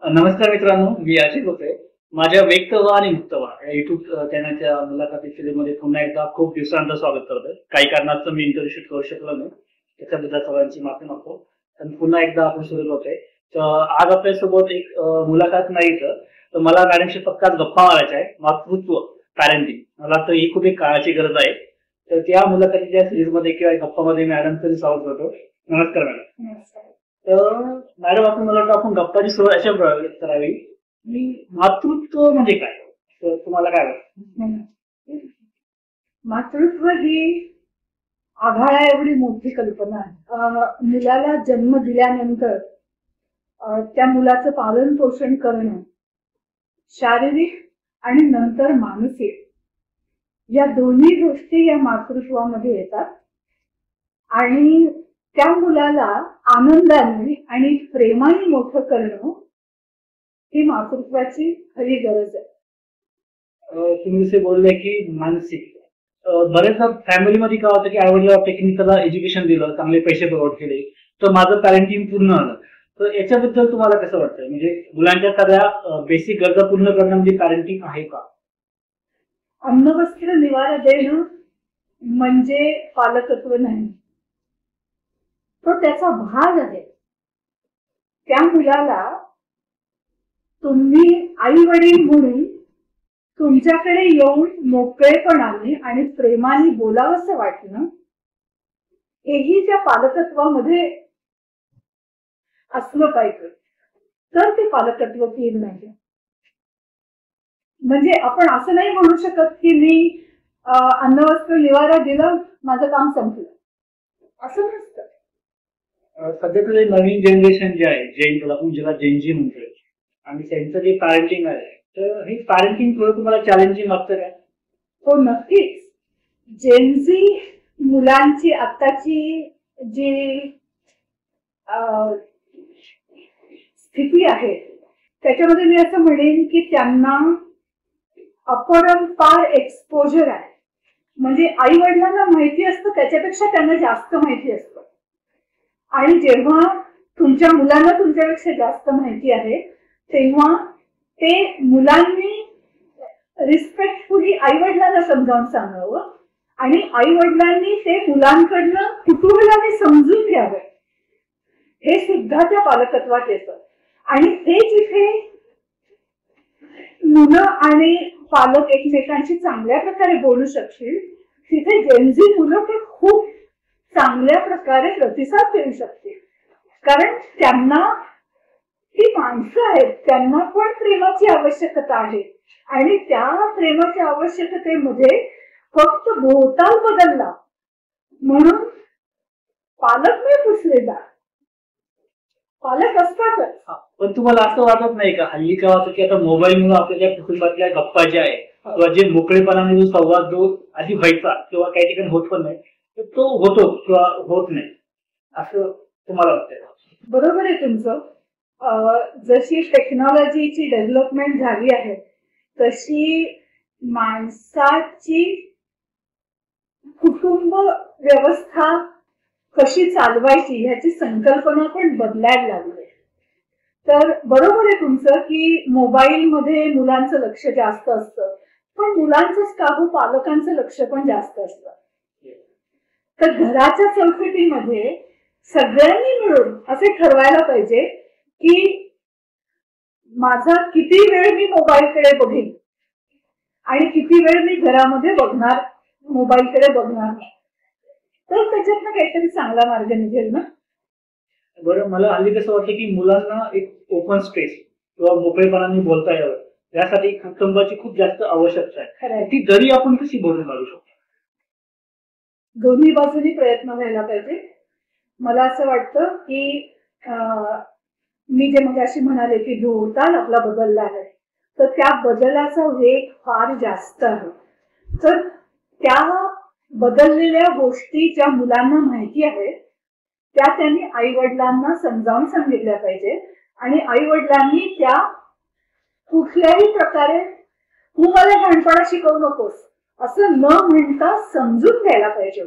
नमस्कार मित्रांनो, मी अजय बोलतोय. माझ्या व्यक्त व्हा आणि मुक्त व्हा या युट्यूब चॅनलच्या मुलाखती सीरीजमध्ये पुन्हा एकदा खूप दिवसानंतर स्वागत करतोय. काही कारणास्तव मी इंटरव्ह्यू शूट करू शकलो नाही, त्याच्याबद्दल सर्वांची माफी मागतो. आणि पुन्हा एकदा आपण सुरू होतोय. तर आज आपल्यासोबत एक मुलाखत नाही तर मला मॅडमशी फक्त गप्पा मारायच्या आहे. मातृत्व, पॅरेंटिंग, मला वाटतं ही खूप एक काळाची गरज आहे. तर त्या मुलाखतीच्या सिरीजमध्ये किंवा गप्पामध्ये मॅडम तरी स्वागत करतो. नमस्कार मॅडम. नमस्कार. तर मॅडम, आपण मला वाटतं आपण गप्पाची सुरुवात अशा प्रकारे करावी. मातृत्व म्हणजे काय, तर तुम्हाला काय वाटतं? मातृत्व ही आभाळा एवढी मोठी कल्पना आहे. मुलाला जन्म दिल्यानंतर त्या मुलाचं पालन पोषण करणं, शारीरिक आणि नंतर मानसिक, या दोन्ही गोष्टी या मातृत्वामध्ये येतात. आणि त्या मुलाला आनंदाने आणि प्रेमाने मोठं करणं ही मातृत्वाची खरी गरज आहे. तुम्ही जसे बोलले की मानसिक, बरेचदा फॅमिलीमध्ये काय होतं की आईवडिला टेक्निकल एज्युकेशन दिलं, चांगले पैसे प्रोव्हाइड केले, तर माझं पॅरेंटिंग पूर्ण आलं. तर याच्याबद्दल तुम्हाला कसं वाटतं? म्हणजे मुलांच्या सगळ्या बेसिक गरजा पूर्ण करणं म्हणजे पॅरेंटिंग आहे का? अन्न वस्त्र निवारा देणं म्हणजे पालकत्व नाही, तो त्याचा भाग आहे. त्या मुलाला तुम्ही आई वडील म्हणून तुमच्याकडे येऊन मोकळेपणाने आणि प्रेमाने बोलावंसं वाटणं, हेही त्या पालकत्वामध्ये असलं पाहिजे, तर ते पालकत्व पूर्ण आहे. म्हणजे आपण असं नाही म्हणू शकत की मी अन्न वस्त्र निवारा दिलं, माझं काम संपलं, असं नसतं. सध्याचं जे नवीन जनरेशन जे आहे, जेन आपण ज्याला जेनजी म्हणतोय, आणि त्यांचं जे पॅरेंटिंग आहे, तर हे पॅरेंटिंग थोडं तुम्हाला चॅलेंजिंग वाटतं काय? हो, नक्कीच. जेनझी मुलांची आत्ताची जी स्थिती आहे, त्याच्यामध्ये मी असं म्हणेन की त्यांना अपरंपार एक्सपोजर आहे. म्हणजे आई वडिलांना माहिती असतं त्याच्यापेक्षा त्यांना जास्त माहिती असतं. आणि जेव्हा तुमच्या मुलांना तुमच्यापेक्षा जास्त माहिती आहे, तेव्हा ते मुलांनी रिस्पेक्टफुली आई वडिलांना समजावून सांगावं आणि आई वडिलांनी ते मुलांकडनं कुतूहलाने समजून घ्यावं. हे सुद्धा त्या पालकत्वात येतं. आणि ते जिथे मुलं आणि पालक एकमेकांशी चांगल्या प्रकारे बोलू शकतील, तिथे जेनझी मुलं ते खूप चांगल्या प्रकारे प्रतिसाद देऊ शकतील. कारण त्यांना ती माणसं आहेत, त्यांना पण प्रेमाची आवश्यकता आहे. आणि त्या प्रेमाच्या आवश्यकतेमध्ये फक्त भोवताल बदलला म्हणून पालक नाही पुसले जात, पालक असतातच. पण तुम्हाला असं वाटत नाही का हल्ली काय होतं की आता मोबाईलमुळे आपल्या कुटुंबातल्या गप्पा ज्या आहे किंवा जे मोकळेपणाने जो संवाद जो आधी व्हायचा किंवा काही ठिकाणी होत पण नाही, तो होतो किंवा होत नाही, असं तुम्हाला वाटतंय? बरोबर आहे तुमचं. जशी टेक्नॉलॉजीची डेव्हलपमेंट झाली आहे, तशी माणसाची कुटुंब व्यवस्था कशी चालवायची ह्याची संकल्पना पण बदलायला लागली. तर बरोबर आहे तुमचं की मोबाईलमध्ये मुलांचं लक्ष जास्त असतं, पण मुलांचंच का हो, पालकांचं लक्ष पण जास्त असतं. तर घराच्या चौकटीमध्ये सगळ्यांनी मिळून असे ठरवायला पाहिजे की माझा किती वेळ मी मोबाईलकडे बघेन आणि किती वेळ मी घरामध्ये बघणार, मोबाईलकडे बघणार, तर त्याच्यातनं काहीतरी चांगला मार्ग निघेल ना. बरं, मला हल्ली कसं वाटतं की मुलांना एक ओपन स्पेस किंवा मोकळेपणाने बोलता यावं, यासाठी कुटुंबाची खूप जास्त आवश्यकता आहे. ती दरी आपण कशी भरून काढू शकतो? दोन्ही बाजूनी प्रयत्न व्हायला पाहिजे. मला असं वाटतं की मी जे मगाशी म्हणाले की भोवताल आपला बदलला आहे, तर त्या बदलाचा वेग फार जास्त आहे. तर त्या बदललेल्या गोष्टी ज्या मुलांना माहिती आहेत त्या त्यांनी आई वडिलांना समजावून सांगितल्या पाहिजे. आणि आई वडिलांनी त्या कुठल्याही प्रकारे तू मला लहानपणा शिकवू नकोस असं न म्हणता समजून घ्यायला पाहिजे.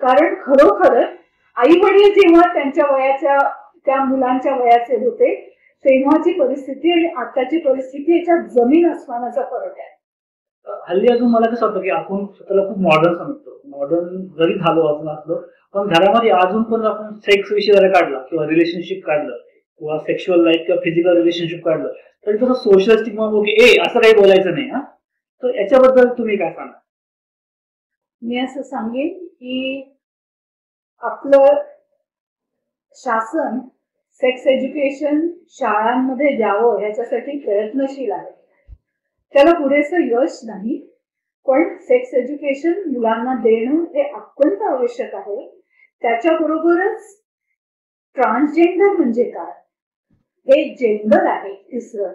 कारण खरोखरच आई वडील जेव्हा त्यांच्या वयाच्या त्या मुलांच्या वयाचे होते तेव्हाची परिस्थिती आणि आताची परिस्थिती याच्यात जमीन आसमानाचा फरक आहे. हल्ली अजून मला कसं वाटतं की आपण स्वतःला खूप मॉडर्न समजतो. मॉडर्न जरी झालो आपण असलो, पण घरामध्ये अजून पण आपण सेक्स विषय जरी काढला किंवा रिलेशनशिप काढलं किंवा सेक्शुअल लाईफ किंवा फिजिकल रिलेशनशिप काढलं तरी तसं सोशल स्टिग्मा की असं काही बोलायचं नाही. हा, तर याच्याबद्दल तुम्ही काय सांगा? मी असं सांगेन की आपलं शासन सेक्स एज्युकेशन शाळांमध्ये द्यावं याच्यासाठी प्रयत्नशील आहे. त्याला पुरेसं यश नाही, पण सेक्स एज्युकेशन मुलांना देणं हे अत्यंत आवश्यक आहे. त्याच्याबरोबरच ट्रान्सजेंडर म्हणजे काय, हे जेंडर आहे तिसरं,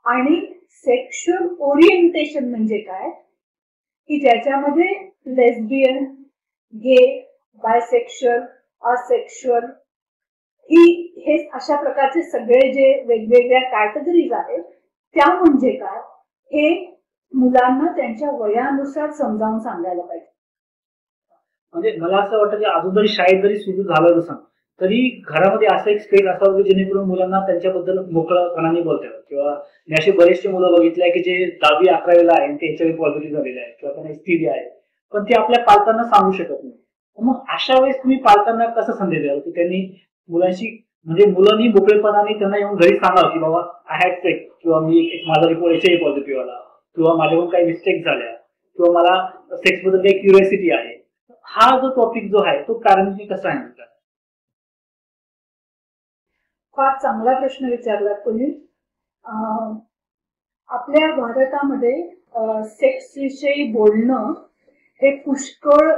आणि सेक्शुअल ओरिएंटेशन म्हणजे काय की ज्याच्यामध्ये लेस्बियन, गे, बायसेक्शुअल, असेक्शुअल हे अशा प्रकारचे सगळे जे वेगवेगळ्या कॅटेगरीज आहेत त्या म्हणजे काय हे मुलांना त्यांच्या वयानुसार समजावून सांगायला पाहिजे. म्हणजे मला असं वाटतं की अजून जरी शाळेत जरी सुरू झालं नसं तरी घरामध्ये असं एक स्पेस असावं की जेणेकरून मुलांना त्यांच्याबद्दल मोकळपणाने बोलतात. किंवा मी असे बरेचसे मुलं बघितले की जे 10वी 11वीला आहे ते एचआयव्ही पॉझिटिव्ह झालेले आहे किंवा त्यांना एसटीडी आहे, पण ते आपल्या पालकांना सांगू शकत नाही. मग अशा वेळेस तुम्ही पालकांना कसं संदेश द्याल की त्यांनी मुलांशी म्हणजे मुलांनी मोकळेपणाने त्यांना येऊन घरी सांगावं की बाबा आय हॅड सेक्स किंवा माझा रिपोर्ट एचआयव्ही पॉझिटिव्ह आला किंवा माझ्याकडून काही मिस्टेक झाल्या किंवा मला सेक्स बद्दल काही क्युरियोसिटी आहे. हा जो टॉपिक जो आहे तो पॅरेंट्सनी कसा हँडल? फार चांगला प्रश्न विचारलात तुम्ही. आपल्या भारतामध्ये सेक्स विषयी बोलणं हे पुष्कळ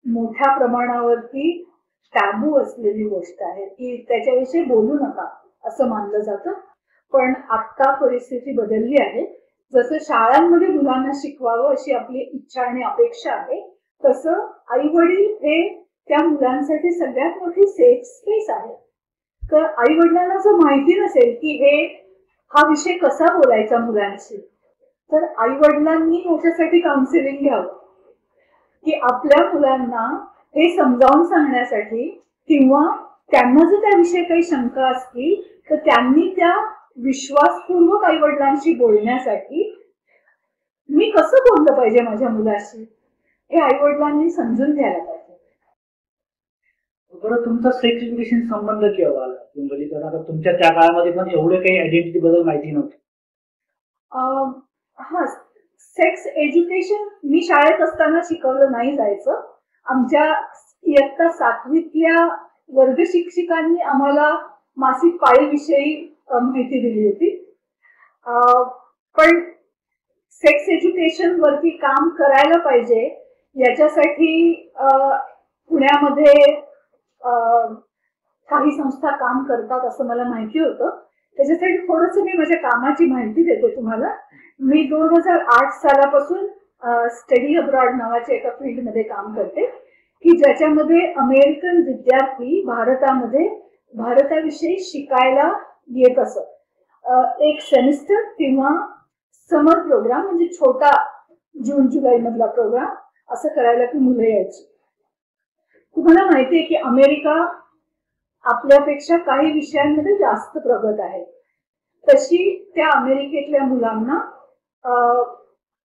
मोठ्या प्रमाणावरती टॅबू असलेली गोष्ट आहे की त्याच्याविषयी बोलू नका असं मानलं जातं. पण आता परिस्थिती बदलली आहे. जसं शाळांमध्ये मुलांना शिकवावं अशी आपली इच्छा आणि अपेक्षा आहे, तसं आई वडील हे त्या मुलांसाठी सगळ्यात मोठी सेफ स्पेस आहे. तर आई वडिलांना जर माहिती नसेल की हा विषय कसा बोलायचा मुलांशी, तर आई वडिलांनी याच्यासाठी काउन्सिलिंग घ्यावं की आपल्या मुलांना हे समजावून सांगण्यासाठी किंवा त्यांना जर त्याविषयी काही शंका असतील तर त्यांनी त्या विश्वासपूर्वक आई वडिलांशी बोलण्यासाठी मी कसं बोललं पाहिजे माझ्या मुलाशी हे आई वडिलांनी समजून घ्यायला पाहिजे. बरं, तुमचा सेक्स एज्युकेशन संबंध केव्हा आला? म्हणजे आता तुमच्या त्या काळामध्ये पण एवढे काही आयडेंटिटी बद्दल माहिती नव्हती. हा, सेक्स एज्युकेशन मी शाळेत असताना शिकवलं नाही जायचं. आमच्या इयत्ता 7वीतल्या वर्ग शिक्षिकांनी आम्हाला मासिक पाळीविषयी माहिती दिली होती. पण सेक्स एज्युकेशन वरती काम करायला पाहिजे याच्यासाठी पुण्यामध्ये काही संस्था काम करतात असं मला माहिती होतं. त्याच्यासाठी थोडंसं मी माझ्या कामाची माहिती देते तुम्हाला. मी 2008 सालापासून स्टडी अब्रॉड नावाच्या एका फील्डमध्ये काम करते की ज्याच्यामध्ये अमेरिकन विद्यार्थी भारताविषयी शिकायला येत असत. एक सेमिस्टर किंवा समर प्रोग्राम म्हणजे छोटा जून जुलै मधला प्रोग्राम असं करायला की मुलं यायची. तुम्हाला माहितीये की अमेरिका आपल्यापेक्षा काही विषयांमध्ये जास्त प्रगत आहे. तशी त्या अमेरिकेतल्या मुलांना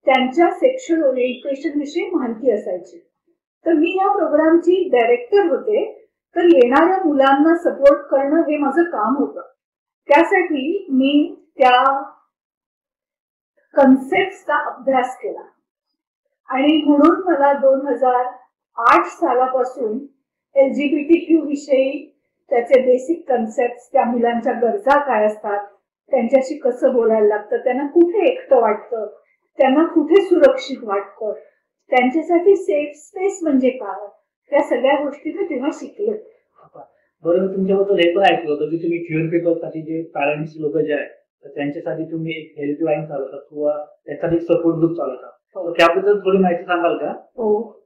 त्यांच्या सेक्शुअल ओरिएंटेशन विषयी माहिती असायची. तर मी या प्रोग्रामची डायरेक्टर होते. तर येणाऱ्या मुलांना सपोर्ट करणं हे माझं काम होतं. त्यासाठी मी त्या कन्सेप्टचा अभ्यास केला आणि म्हणून मला 2008 सालापासून LGBTQ विषयी त्याचे बेसिक कन्सेप्ट, त्या मुलांच्या गरजा काय असतात, त्यांच्याशी कसं बोलायला लागतं, त्यांना कुठे एकटं वाटतं, त्यांना कुठे सुरक्षित वाटतं, त्यांच्यासाठी सेफ स्पेस म्हणजे काय, त्या सगळ्या गोष्टी मी तेव्हा शिकले. बरोबर, तुमच्याबद्दल हे पण ऐकलं होतं की तुम्ही क्युअर पीपलसाठी जे पॅरेंट्स लोक जे आहेत तर त्यांच्यासाठी तुम्ही एक हेल्पलाईन चालवता किंवा त्यासाठी सपोर्ट ग्रुप चालवता. त्याबद्दल थोडी माहिती सांगाल का? हो,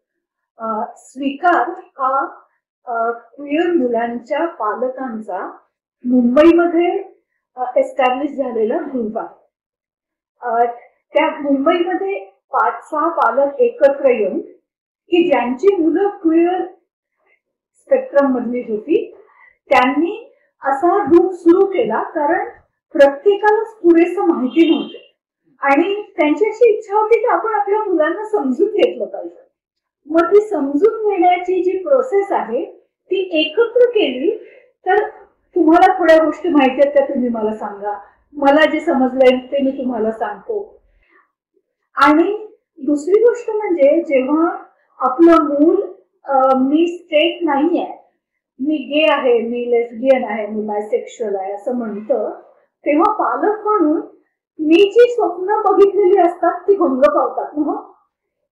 स्वीकार हा क्विअर मुलांच्या पालकांचा मुंबईमध्ये एस्टॅब्लिश झालेला ग्रुप आहे. त्या मुंबईमध्ये 5-6 पालक एकत्र येऊन की ज्यांची मुलं क्विअर स्पेक्ट्रम मधली होती त्यांनी असा ग्रुप सुरू केला, कारण प्रत्येकालाच पुरेसं माहिती नव्हते आणि त्यांची अशी इच्छा होती की आपण आपल्या मुलांना समजून घेतलं पाहिजे. मग ती समजून घेण्याची जी प्रोसेस आहे ती एकत्र केली. तर तुम्हाला थोड्या गोष्टी माहिती आहेत त्या तुम्ही मला सांगा, मला जे समजलंय ते मी तुम्हाला सांगतो. आणि दुसरी गोष्ट म्हणजे जेव्हा आपलं मूल मी स्ट्रेट नाहीये, मी गे आहे, मी लेस्बियन आहे, मी बायसेक्शुअल आहे असं म्हणतं, तेव्हा पालक म्हणून मी जी स्वप्न बघितलेली असतात ती भंग पावतात ना.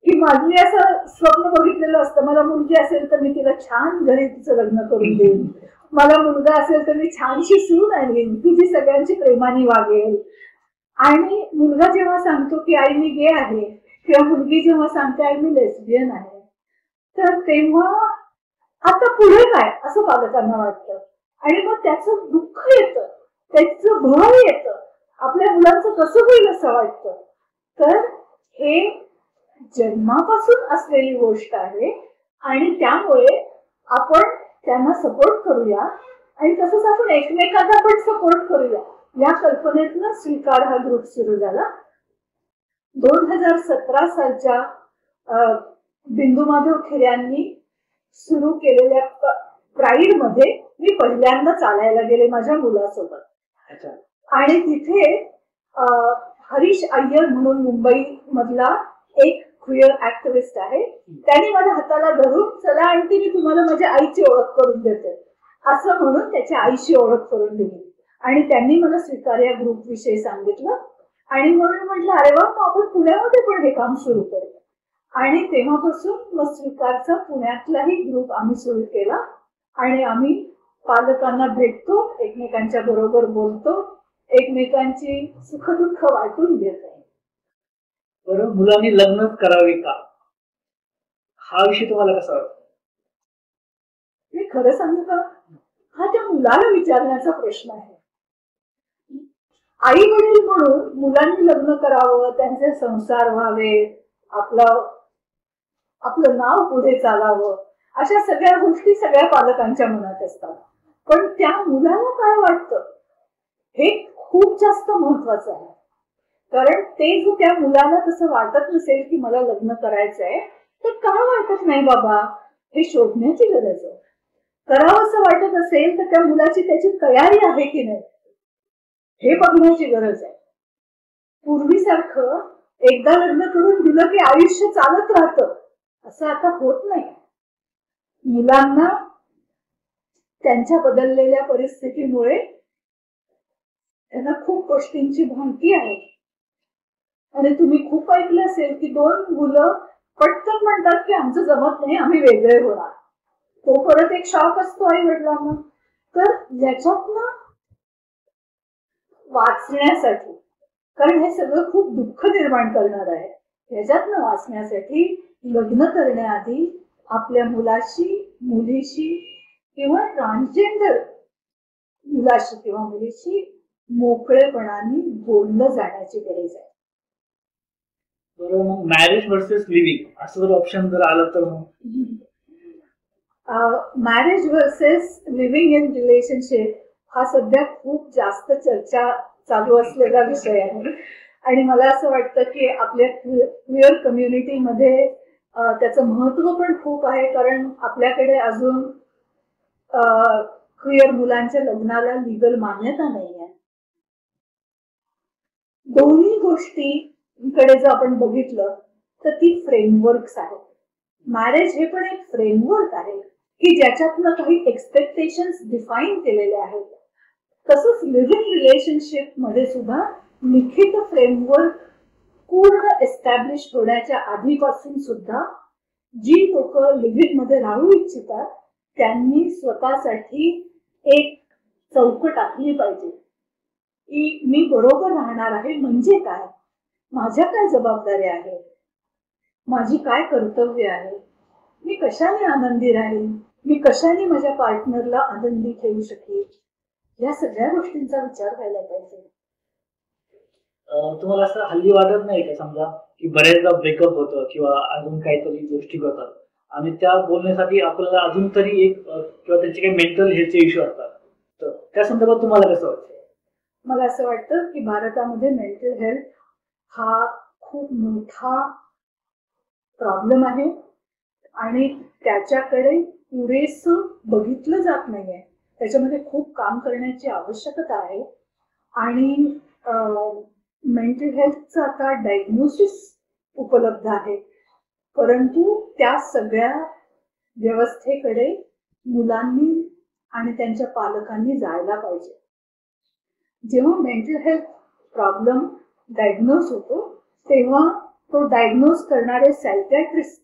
की माझी असं स्वप्न बघितलेलं असतं, मला मुलगी असेल तर मी तिला छान घरी तिचं लग्न करून देईन, मला मुलगा असेल तर मी छानशी सून आणीन की जी सगळ्यांची प्रेमाने वागेल. आणि मुलगा जेव्हा सांगतो की आई मी गे आहे, किंवा मुलगी जेव्हा सांगते आई मी लेस्बियन आहे, तर तेव्हा आता पुढे काय असं पालकांना वाटतं. आणि मग त्याचं दुःख येतं, त्याचं भय येतं, आपल्या मुलांचं कसं होईल असं वाटतं. तर हे जन्मापासून असलेली गोष्ट आहे आणि त्यामुळे आपण त्यांना सपोर्ट करूया आणि तसंच आपण एकमेकांना पण सपोर्ट करूया. या कल्पनेतून स्वीकार हा ग्रुप सुरू झाला. 2017 सालच्या बिंदू माधव खिऱ्यांनी सुरू केलेल्या प्राईड मध्ये मी पहिल्यांदा चालायला गेले माझ्या मुलासोबत. आणि तिथे हरीश अय्यर म्हणून मुंबई मधला एक क्विअर ऍक्टिव्हिस्ट आहे, त्यांनी माझ्या हाताला धरून चला आणि मी तुम्हाला माझ्या आईची ओळख करून देते असं म्हणून त्याच्या आईशी ओळख करून दिली. आणि त्यांनी मला स्वीकार या ग्रुप विषयी सांगितलं आणि म्हणून म्हटलं अरे वा, आपण पुण्यामध्ये पण हे काम सुरू करू. आणि तेव्हापासून मग स्वीकारचा पुण्यातलाही ग्रुप आम्ही सुरू केला आणि आम्ही पालकांना भेटतो, एकमेकांच्या बरोबर बोलतो, एकमेकांची सुखदुःख वाटून घेतो. बरं, मुलांनी लग्नच करावे का हा विषय तुम्हाला कसा वाटतो? मी खरं सांगू का, हा त्या मुलाला विचारण्याचा प्रश्न आहे. आई वडील म्हणून मुलांनी लग्न करावं, त्यांचे संसार व्हावे, आपलं नाव पुढे चालावं, अशा सगळ्या गोष्टी सगळ्या पालकांच्या मनात असतात. पण त्या मुलाला काय वाटतं हे खूप जास्त महत्वाचं आहे. कारण ते जो त्या मुलाला तसं वाटत नसेल की मला लग्न करायचंय, तर का वाटत नाही बाबा हे शोधण्याची गरज आहे. करावं असं वाटत असेल तर त्या मुलाची त्याची तयारी आहे की नाही हे बघण्याची गरज आहे. पूर्वीसारखं एकदा लग्न करून दिलं की आयुष्य चालत राहतं असं आता होत नाही. मुलांना त्यांच्या बदललेल्या परिस्थितीमुळे त्यांना खूप गोष्टींची माहिती आहे. आणि तुम्ही खूप ऐकलं असेल की 2 मुलं पटकन म्हणतात की आमचं जमत नाही, आम्ही वेगळे होणार. तो परत एक शॉक असतो आई वडिलांना. तर याच्यातनं वाचण्यासाठी, कारण हे सगळं खूप दुःख निर्माण करणार आहे, ह्याच्यातनं वाचण्यासाठी लग्न करण्याआधी आपल्या मुलाशी, मुलीशी किंवा ट्रान्सजेंडर मुलाशी किंवा मुलीशी मोकळेपणाने बोललं जाण्याची गरज आहे. बरं, मग मॅरेज वर्सेस लिव्हिंग असं जर ऑप्शन जर आलं तर marriage versus living in relationship हा सध्या खूप जास्त चर्चा चालू असलेला विषय आहे. आणि मला असं वाटतं की आपल्या क्विअर कम्युनिटीमध्ये त्याचं महत्व पण खूप आहे, कारण आपल्याकडे अजून क्विअर मुलांच्या लग्नाला लीगल मान्यता नाही आहे. दोन्ही गोष्टीकडे जर आपण बघितलं तर ती फ्रेमवर्क्स आहेत. मॅरेज हे पण एक फ्रेमवर्क आहे की ज्याच्यातनं काही एक्सपेक्टेशन्स डिफाईन केलेले आहेत. तसंच लिव्हिंग रिलेशनशिप मध्ये सुद्धा लिखित फ्रेमवर्क पूर्ण एस्टॅब्लिश होण्याच्या आधीपासून सुद्धा जी लोक लिव्हिंग मध्ये राहू इच्छितात त्यांनी स्वतःसाठी एक चौकट आखली पाहिजे की मी बरोबर राहणार आहे म्हणजे काय, माझ्या काय जबाबदाऱ्या आहेत, माझी काय कर्तव्य आहे, मी कशाने आनंदी राहील, मी कशाने माझ्या पार्टनरला आनंदी ठेवू शकेल, या सगळ्या गोष्टींचा विचार व्हायला पाहिजे. तुम्हाला असं हल्ली वाटत नाही का, समजा की बऱ्याचदा ब्रेकअप होतं किंवा अजून काहीतरी गोष्टी होतात आणि त्या बोलण्यासाठी आपल्याला अजून तरी एक किंवा त्यांचे काही मेंटल हेल्थचे इश्यू असतात, तर त्या संदर्भात तुम्हाला कसं वाटतं? मला असं वाटतं की भारतामध्ये मेंटल हेल्थ हा खूप मोठा प्रॉब्लेम आहे आणि त्याच्याकडे पुरेसं बघितलं जात नाहीये. त्याच्यामध्ये खूप काम करण्याची आवश्यकता आहे आणि मेंटल हेल्थचं आता डायग्नोसिस उपलब्ध आहे, परंतु त्या सगळ्या व्यवस्थेकडे मुलांनी आणि त्यांच्या पालकांनी जायला पाहिजे. जेव्हा मेंटल हेल्थ प्रॉब्लेम डायग्नोज होतो तेव्हा तो डायग्नोज करणारे सायकॅट्रिस्ट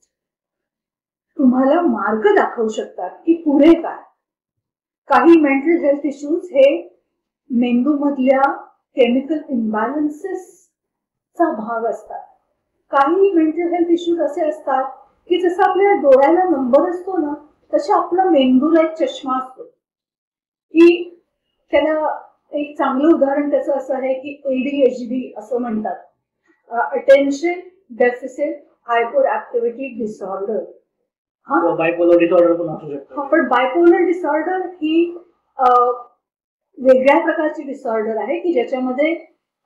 तुम्हाला मार्ग दाखवू शकतात की पुढे काय. काही मेंटल हेल्थ इश्यूज हे मेंदूमधल्या केमिकल इम्बॅलन्सेसचा भाग असतात. काही मेंटल हेल्थ इश्यूज असे असतात की जसं आपल्या डोळ्याला नंबर असतो ना, तशा आपला मेंदूला एक चष्मा असतो. की त्याला एक चांगलं उदाहरण त्याचं असं आहे की ADHD असं म्हणतात, attention deficit hyper activity disorder. Bipolar disorder पण असू शकतो. पण बायपोलर डिसऑर्डर ही वेगळ्या प्रकारची डिसऑर्डर आहे की ज्याच्यामध्ये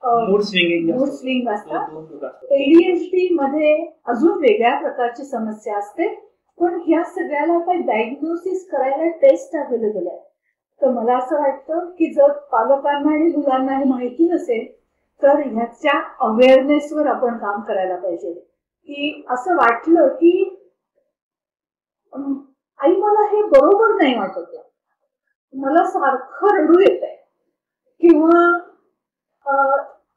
मूड स्विंग असतात. ADHD मध्ये अजून वेगळ्या प्रकारची समस्या असते, पण ह्या सगळ्याला काही डायग्नोसिस करायला टेस्ट अवेलेबल आहे. तर मला असं वाटतं की जर पालकांना आणि मुलांना हे माहिती नसेल तर ह्याच्या अवेअरनेसवर आपण काम करायला पाहिजे. की असं वाटलं की आई मला हे बरोबर नाही वाटत, मला सारखं रडू येत आहे, किंवा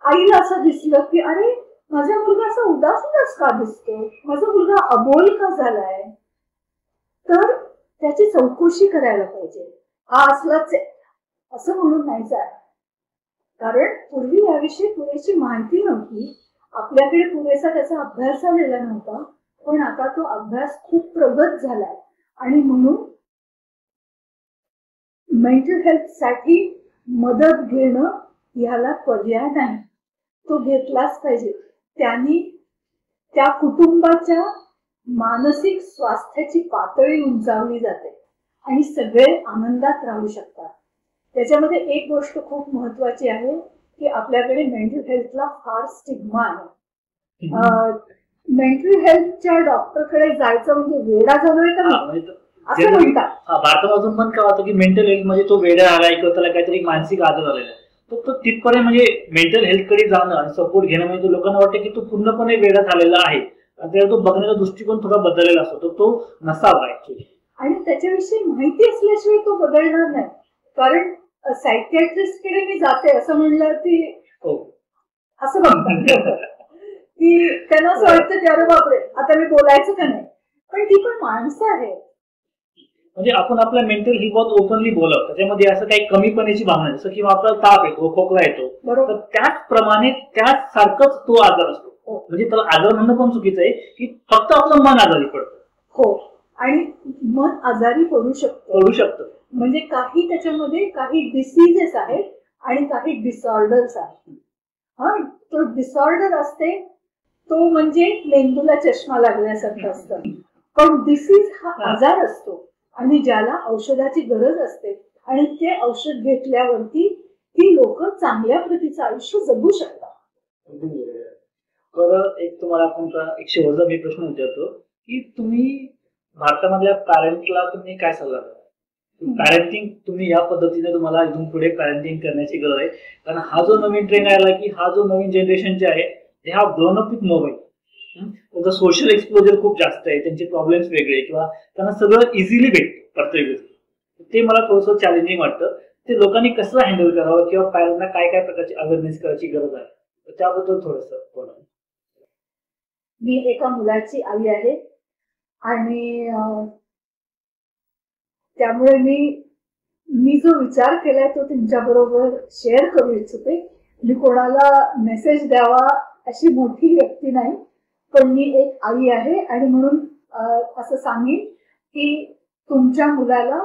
आईला असं दिसलं की अरे माझा मुलगा असा उदास उदास का दिसतो, माझा मुलगा अबोल का झालाय, तर त्याची चौकशी करायला पाहिजे. हा असलाच आहे असं म्हणून नाही जाय, कारण पूर्वी याविषयी पुरेशी माहिती नव्हती, आपल्याकडे पुरेसा त्याचा अभ्यास झालेला नव्हता. पण आता तो अभ्यास खूप प्रगत झालाय आणि म्हणून मेंटल हेल्थ साठी मदत घेणं ह्याला पर्याय नाही, तो घेतलाच पाहिजे. त्यांनी त्या कुटुंबाच्या मानसिक स्वास्थ्याची पातळी उंचावली जाते आणि सगळे आनंदात राहू शकतात. त्याच्यामध्ये एक गोष्ट खूप महत्वाची आहे की आपल्याकडे मेंटल हेल्थला फार स्टिग्मा आहे. मेंटल हेल्थच्या डॉक्टरकडे जायचं म्हणजे वेडा झालोय का असं म्हणतात. भारतामधून पण काय होतं की मेंटल हेल्थ म्हणजे तो वेडा आलाय किंवा त्याला काहीतरी मानसिक आजार झालेला आहे, तो तिथपर्यंत म्हणजे मेंटल हेल्थ कडे जाणं आणि सपोर्ट घेणं म्हणजे लोकांना वाटतं की तो पूर्णपणे वेडा झालेला आहे, त्याला तो बघण्याचा दृष्टिकोन थोडा बदललेला असतो, तो नसावा ऍक्च्युली. आणि त्याच्याविषयी माहिती असल्याशिवाय तो बदलणार नाही. कारण सायकॅट्रिस्ट कडे मी जाते असं म्हणलं की असं बघतात की त्यांना असं वाटतं की अरे बापरे आता मी बोलायचं का नाही, पण ती पण माणसं आहे. म्हणजे आपण आपल्या मेंटल हेल्थ ओपनली बोलत, त्याच्यामध्ये असं काही कमीपणीची भावना, जसं किंवा आपला ताप येतो, खोकला येतो, तर त्याचप्रमाणे त्याच सारखंच तो आजार असतो. म्हणजे त्याला आजार म्हणणं पण चुकीचं आहे की फक्त आपलं मन आजारी पडतं. हो, आणि मन आजारी पडू शकतं. म्हणजे काही त्याच्यामध्ये काही डिसीजेस आहेत आणि काही डिसऑर्डर्स आहेत. हा, तो डिसऑर्डर असते तो म्हणजे मेंदूला चष्मा लागण्यासारखं असतं, पण डिसीज हा आजार असतो आणि ज्याला औषधाची गरज असते आणि ते औषध घेतल्यावरती ती लोक चांगल्या प्रतीचं आयुष्य जगू शकतात. तर एक तुम्हाला आपण एक शेवटचा मी प्रश्न विचारतो की तुम्ही भारतामधल्या पॅरेंटला तुम्ही काय सल्ला द्याल? पॅरेंटिंग तुम्ही या पद्धतीने तुम्हाला इथून पुढे पॅरेंटिंग करण्याची गरज आहे, कारण हा जो नवीन ट्रेंड आला की हा जो नवीन जनरेशनचे आहे ते हा ग्रोन अप विथ मोबाईल, त्यांचं सोशल एक्सपोजर खूप जास्त आहे, त्यांचे प्रॉब्लेम्स वेगळे किंवा त्यांना सगळं इझिली भेटतं प्रत्येक गोष्ट, ते मला थोडंसं चॅलेंजिंग वाटतं. ते लोकांनी कसं हँडल करावं किंवा पॅरेंटना काय काय प्रकारची अवेअरनेस करायची गरज आहे, त्याबद्दल थोडंसं बोला. मी एका मुलाची आई आहे आणि त्यामुळे मी जो विचार केलाय तो तुमच्या बरोबर शेअर करू इच्छिते. मी कोणाला मेसेज द्यावा अशी मोठी व्यक्ती नाही, पण मी एक आई आहे आणि म्हणून असं सांगेन की तुमच्या मुलाला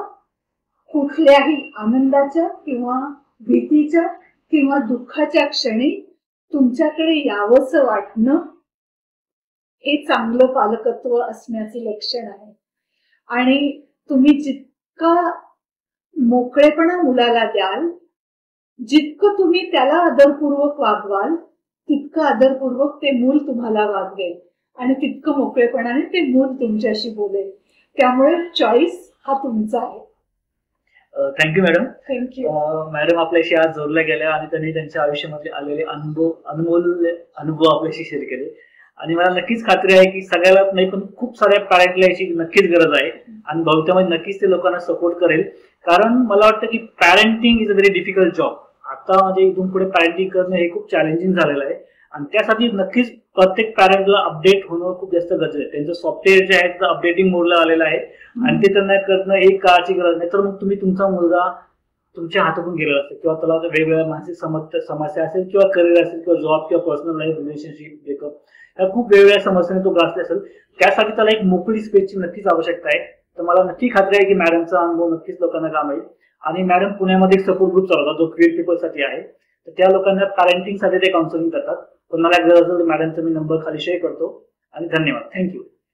कुठल्याही आनंदाच्या किंवा भीतीच्या किंवा दुःखाच्या क्षणी तुमच्याकडे यावंसं वाटणं हे चांगलं पालकत्व असण्याचे लक्षण आहे. आणि तुम्ही जितका मोकळेपणा मुलाला द्याल, जितकं तुम्ही त्याला आदरपूर्वक वागवाल तितकं आदरपूर्वक ते मूल तुम्हाला वागवेल आणि तितकं मोकळेपणाने ते मूल तुमच्याशी बोलेल. त्यामुळे चॉईस हा तुमचा आहे. Thank you madam. थँक्यू. मॅडम आपल्याशी आज जोडल्या गेल्या आणि त्यांनी त्यांच्या आयुष्यामध्ये आलेले अनमोल अनुभव आपल्याशी शेअर केले आणि मला नक्कीच खात्री आहे की सगळ्याला नाही पण खूप साऱ्या पॅरेंटला याची नक्कीच गरज आहे आणि भविष्यामध्ये नक्कीच ते लोकांना सपोर्ट करेल. कारण मला वाटतं की parenting is a very difficult job. आता म्हणजे इथून पुढे पॅरेंटिंग करणं हे खूप चॅलेंजिंग झालेलं आहे आणि त्यासाठी नक्कीच प्रत्येक पॅरेंटला अपडेट होणं खूप जास्त गरजेचं आहे. त्यांचं सॉफ्टवेअर जे आहे अपडेटिंग मोडला आलेलं आहे आणि ते त्यांना करणं ही काळाची गरज नाही. तर मग तुम्ही तुमचा मुलगा तुमच्या हातातून गेलेला असेल किंवा त्याला वेगवेगळ्या मानसिक समस्या असेल किंवा करिअर असेल किंवा जॉब किंवा पर्सनल लाईफ रिलेशनशिप ब्रेकअप या खूप वेगवेगळ्या समस्याने तो ग्रासला असेल. त्यासाठी त्याला एक मोकळी स्पेसची नक्कीच आवश्यकता आहे. तर मला नक्की खात्री आहे की मॅडमचा अनुभव नक्कीच लोकांना काम येईल. आणि मॅडम पुण्यामध्ये एक सपोर्ट ग्रुप चालवतात जो क्रिएट पीपलसाठी आहे. तर त्या लोकांना पॅरेंटिंगसाठी ते काउन्सिलिंग करतात. कोणाला गरज असेल तर मॅडमचा मी नंबर खाली शेअर करतो आणि धन्यवाद. थँक्यू.